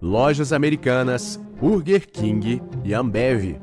Lojas Americanas, Burger King e Ambev.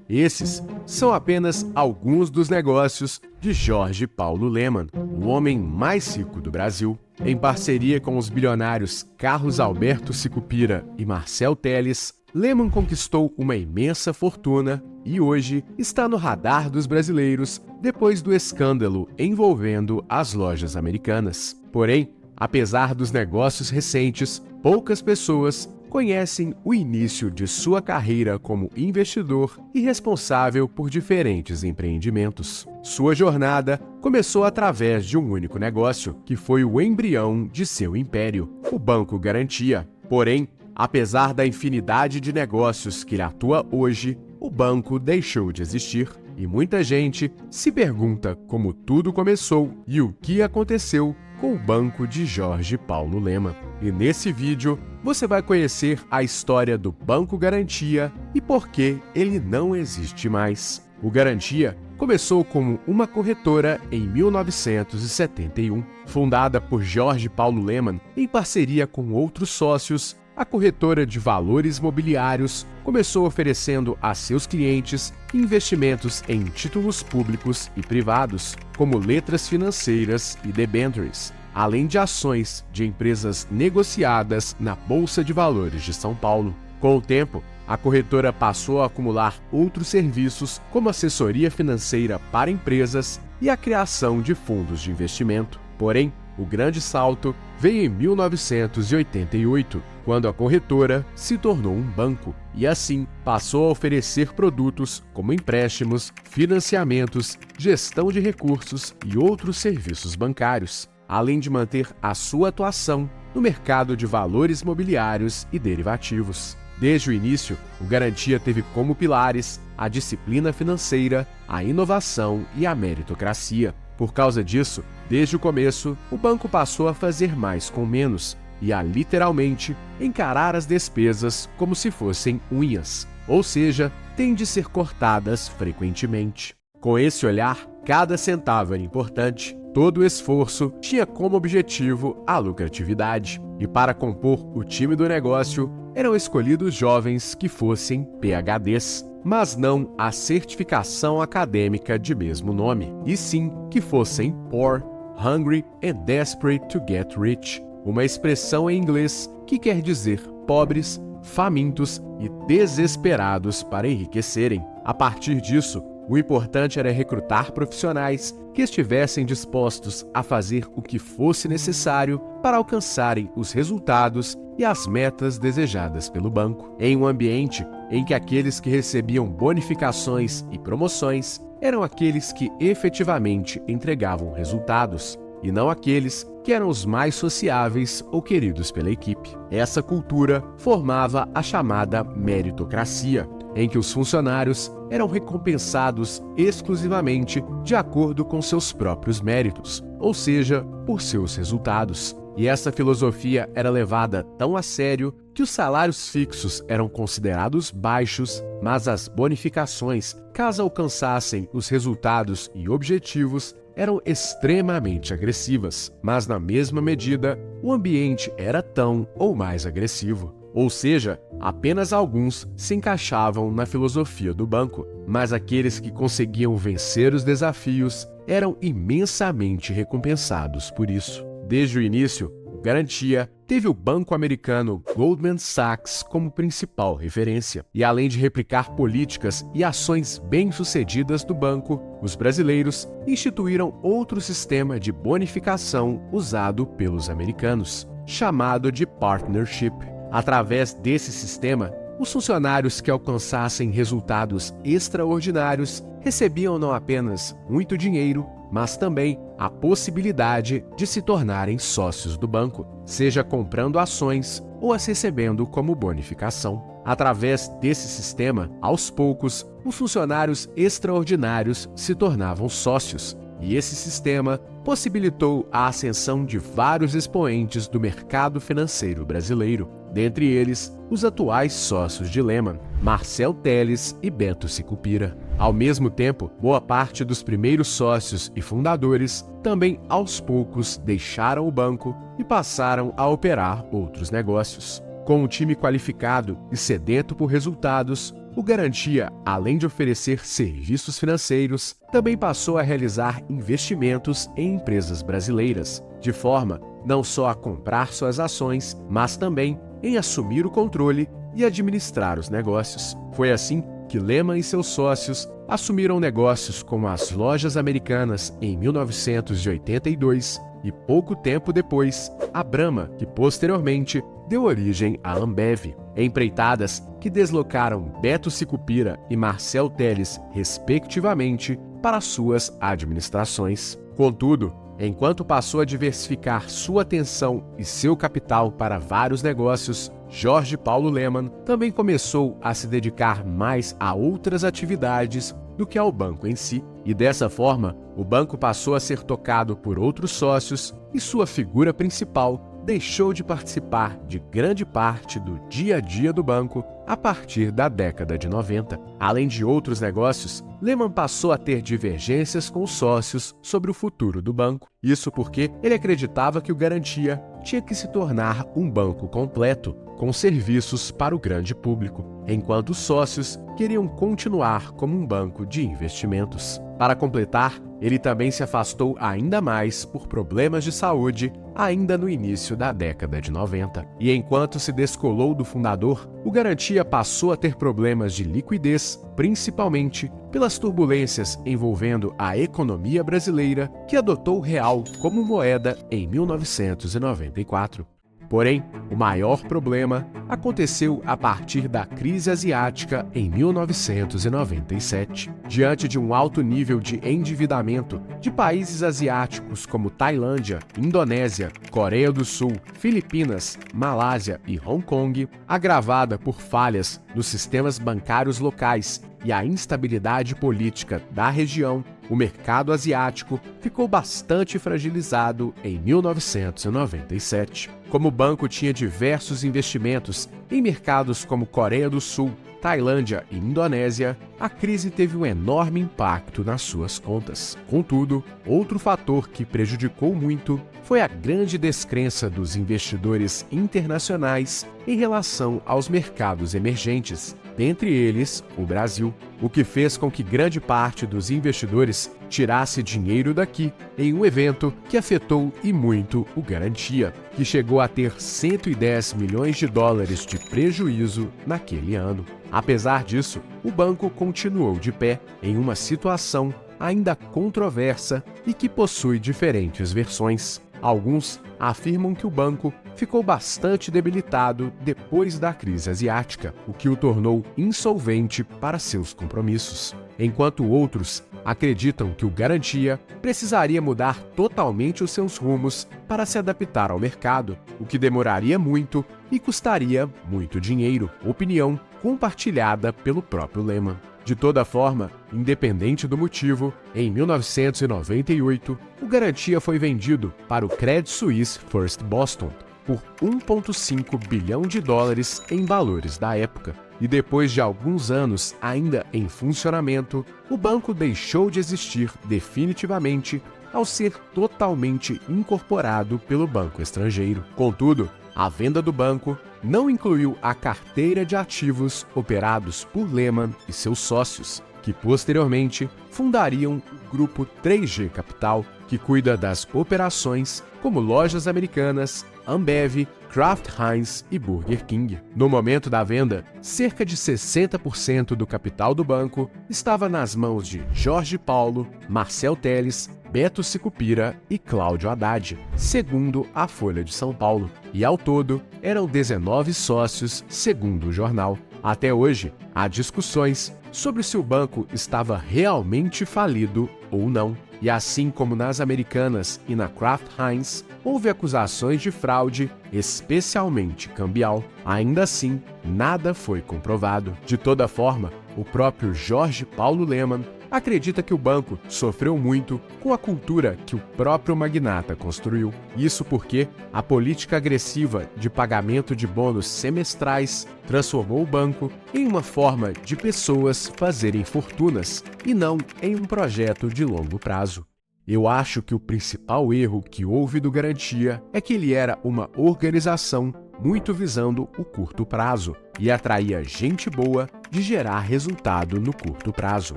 Esses são apenas alguns dos negócios de Jorge Paulo Lemann, o homem mais rico do Brasil. Em parceria com os bilionários Carlos Alberto Sicupira e Marcel Telles, Lemann conquistou uma imensa fortuna e hoje está no radar dos brasileiros depois do escândalo envolvendo as lojas americanas. Porém, apesar dos negócios recentes, poucas pessoas conhecem o início de sua carreira como investidor e responsável por diferentes empreendimentos. Sua jornada começou através de um único negócio, que foi o embrião de seu império, o Banco Garantia. Porém, apesar da infinidade de negócios que ele atua hoje, o banco deixou de existir. E muita gente se pergunta como tudo começou e o que aconteceu com o banco de Jorge Paulo Lemann. E nesse vídeo você vai conhecer a história do Banco Garantia e por que ele não existe mais. O Garantia começou como uma corretora em 1971. Fundada por Jorge Paulo Lemann em parceria com outros sócios, a corretora de valores mobiliários começou oferecendo a seus clientes investimentos em títulos públicos e privados, como letras financeiras e debêntures, além de ações de empresas negociadas na Bolsa de Valores de São Paulo. Com o tempo, a corretora passou a acumular outros serviços, como assessoria financeira para empresas e a criação de fundos de investimento. Porém, o grande salto veio em 1988, quando a corretora se tornou um banco e, assim, passou a oferecer produtos como empréstimos, financiamentos, gestão de recursos e outros serviços bancários, além de manter a sua atuação no mercado de valores mobiliários e derivativos. Desde o início, o Garantia teve como pilares a disciplina financeira, a inovação e a meritocracia. Por causa disso, desde o começo, o banco passou a fazer mais com menos e a literalmente encarar as despesas como se fossem unhas, ou seja, têm de ser cortadas frequentemente. Com esse olhar, cada centavo era importante. Todo o esforço tinha como objetivo a lucratividade. E para compor o time do negócio, eram escolhidos jovens que fossem PhDs, mas não a certificação acadêmica de mesmo nome, e sim que fossem poor, hungry and desperate to get rich, uma expressão em inglês que quer dizer pobres, famintos e desesperados para enriquecerem. A partir disso, o importante era recrutar profissionais que estivessem dispostos a fazer o que fosse necessário para alcançarem os resultados e as metas desejadas pelo banco, em um ambiente em que aqueles que recebiam bonificações e promoções eram aqueles que efetivamente entregavam resultados, e não aqueles que eram os mais sociáveis ou queridos pela equipe. Essa cultura formava a chamada meritocracia, em que os funcionários eram recompensados exclusivamente de acordo com seus próprios méritos, ou seja, por seus resultados. E essa filosofia era levada tão a sério que os salários fixos eram considerados baixos, mas as bonificações, caso alcançassem os resultados e objetivos, eram extremamente agressivas. Mas na mesma medida, o ambiente era tão ou mais agressivo. Ou seja, apenas alguns se encaixavam na filosofia do banco, mas aqueles que conseguiam vencer os desafios eram imensamente recompensados por isso. Desde o início, o Garantia teve o banco americano Goldman Sachs como principal referência. E além de replicar políticas e ações bem-sucedidas do banco, os brasileiros instituíram outro sistema de bonificação usado pelos americanos, chamado de partnership. Através desse sistema, os funcionários que alcançassem resultados extraordinários recebiam não apenas muito dinheiro, mas também a possibilidade de se tornarem sócios do banco, seja comprando ações ou as recebendo como bonificação. Através desse sistema, aos poucos, os funcionários extraordinários se tornavam sócios, e esse sistema possibilitou a ascensão de vários expoentes do mercado financeiro brasileiro, dentre eles os atuais sócios de Lemann, Marcel Telles e Beto Sicupira. Ao mesmo tempo, boa parte dos primeiros sócios e fundadores também aos poucos deixaram o banco e passaram a operar outros negócios. Com um time qualificado e sedento por resultados, o Garantia, além de oferecer serviços financeiros, também passou a realizar investimentos em empresas brasileiras, de forma não só a comprar suas ações, mas também em assumir o controle e administrar os negócios. Foi assim que Lehman e seus sócios assumiram negócios como as lojas Americanas em 1982 e pouco tempo depois, a Brahma, que posteriormente deu origem à Ambev. Empreitadas que deslocaram Beto Sicupira e Marcel Telles, respectivamente, para suas administrações. Contudo, enquanto passou a diversificar sua atenção e seu capital para vários negócios, Jorge Paulo Lemann também começou a se dedicar mais a outras atividades do que ao banco em si. E dessa forma, o banco passou a ser tocado por outros sócios e sua figura principal deixou de participar de grande parte do dia a dia do banco a partir da década de 90. Além de outros negócios, Lemann passou a ter divergências com os sócios sobre o futuro do banco. Isso porque ele acreditava que o Garantia tinha que se tornar um banco completo, com serviços para o grande público, enquanto os sócios queriam continuar como um banco de investimentos. Para completar, ele também se afastou ainda mais por problemas de saúde ainda no início da década de 90. E enquanto se descolou do fundador, o Garantia passou a ter problemas de liquidez, principalmente pelas turbulências envolvendo a economia brasileira, que adotou o real como moeda em 1994. Porém, o maior problema aconteceu a partir da crise asiática em 1997. Diante de um alto nível de endividamento de países asiáticos como Tailândia, Indonésia, Coreia do Sul, Filipinas, Malásia e Hong Kong, agravada por falhas nos sistemas bancários locais e a instabilidade política da região, o mercado asiático ficou bastante fragilizado em 1997. Como o banco tinha diversos investimentos em mercados como Coreia do Sul, Tailândia e Indonésia, a crise teve um enorme impacto nas suas contas. Contudo, outro fator que prejudicou muito foi a grande descrença dos investidores internacionais em relação aos mercados emergentes, dentre eles o Brasil, o que fez com que grande parte dos investidores tirasse dinheiro daqui em um evento que afetou e muito o Garantia, que chegou a ter 110 milhões de dólares de prejuízo naquele ano. Apesar disso, o banco continuou de pé em uma situação ainda controversa e que possui diferentes versões. Alguns afirmam que o banco ficou bastante debilitado depois da crise asiática, o que o tornou insolvente para seus compromissos, enquanto outros acreditam que o Garantia precisaria mudar totalmente os seus rumos para se adaptar ao mercado, o que demoraria muito e custaria muito dinheiro, opinião compartilhada pelo próprio Lemann. De toda forma, independente do motivo, em 1998, o Garantia foi vendido para o Credit Suisse First Boston por 1,5 bilhão de dólares em valores da época. E depois de alguns anos ainda em funcionamento, o banco deixou de existir definitivamente ao ser totalmente incorporado pelo banco estrangeiro. Contudo, a venda do banco não incluiu a carteira de ativos operados por Lemann e seus sócios, que posteriormente fundariam o grupo 3G Capital, que cuida das operações como lojas americanas, Ambev, Kraft Heinz e Burger King. No momento da venda, cerca de 60% do capital do banco estava nas mãos de Jorge Paulo, Marcel Telles, Beto Sicupira e Cláudio Haddad, segundo a Folha de São Paulo. E ao todo, eram 19 sócios, segundo o jornal. Até hoje, há discussões sobre se o banco estava realmente falido ou não. E assim como nas Americanas e na Kraft Heinz, houve acusações de fraude, especialmente cambial. Ainda assim, nada foi comprovado. De toda forma, o próprio Jorge Paulo Lemann acredita que o banco sofreu muito com a cultura que o próprio magnata construiu. Isso porque a política agressiva de pagamento de bônus semestrais transformou o banco em uma forma de pessoas fazerem fortunas e não em um projeto de longo prazo. Eu acho que o principal erro que houve do Garantia é que ele era uma organização muito visando o curto prazo e atraía gente boa de gerar resultado no curto prazo.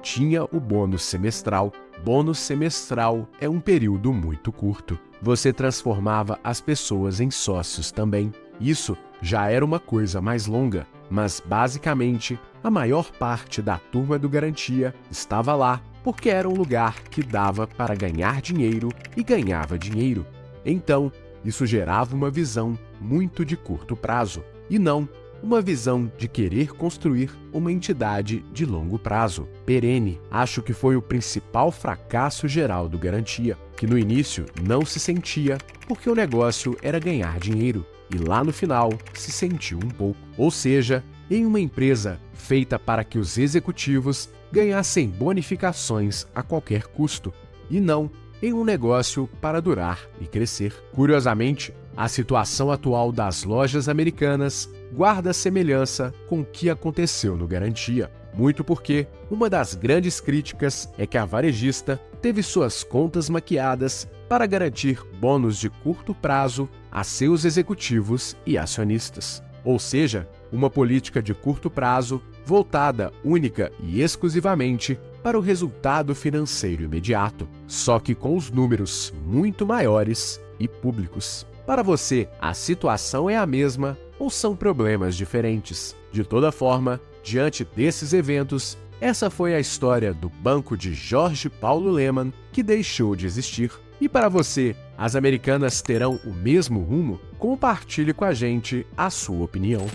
Tinha o bônus semestral. Bônus semestral é um período muito curto. Você transformava as pessoas em sócios também. Isso já era uma coisa mais longa, mas basicamente a maior parte da turma do Garantia estava lá porque era um lugar que dava para ganhar dinheiro e ganhava dinheiro. Então, isso gerava uma visão muito de curto prazo e não uma visão de querer construir uma entidade de longo prazo, perene. Acho que foi o principal fracasso geral do Garantia, que no início não se sentia porque o negócio era ganhar dinheiro e lá no final se sentiu um pouco. Ou seja, em uma empresa feita para que os executivos ganhassem bonificações a qualquer custo e não em um negócio para durar e crescer. Curiosamente, a situação atual das lojas americanas guarda semelhança com o que aconteceu no Garantia, muito porque uma das grandes críticas é que a varejista teve suas contas maquiadas para garantir bônus de curto prazo a seus executivos e acionistas. Ou seja, uma política de curto prazo voltada única e exclusivamente para o resultado financeiro imediato, só que com os números muito maiores e públicos. Para você, a situação é a mesma ou são problemas diferentes? De toda forma, diante desses eventos, essa foi a história do banco de Jorge Paulo Lemann, que deixou de existir. E para você, as Americanas terão o mesmo rumo? Compartilhe com a gente a sua opinião.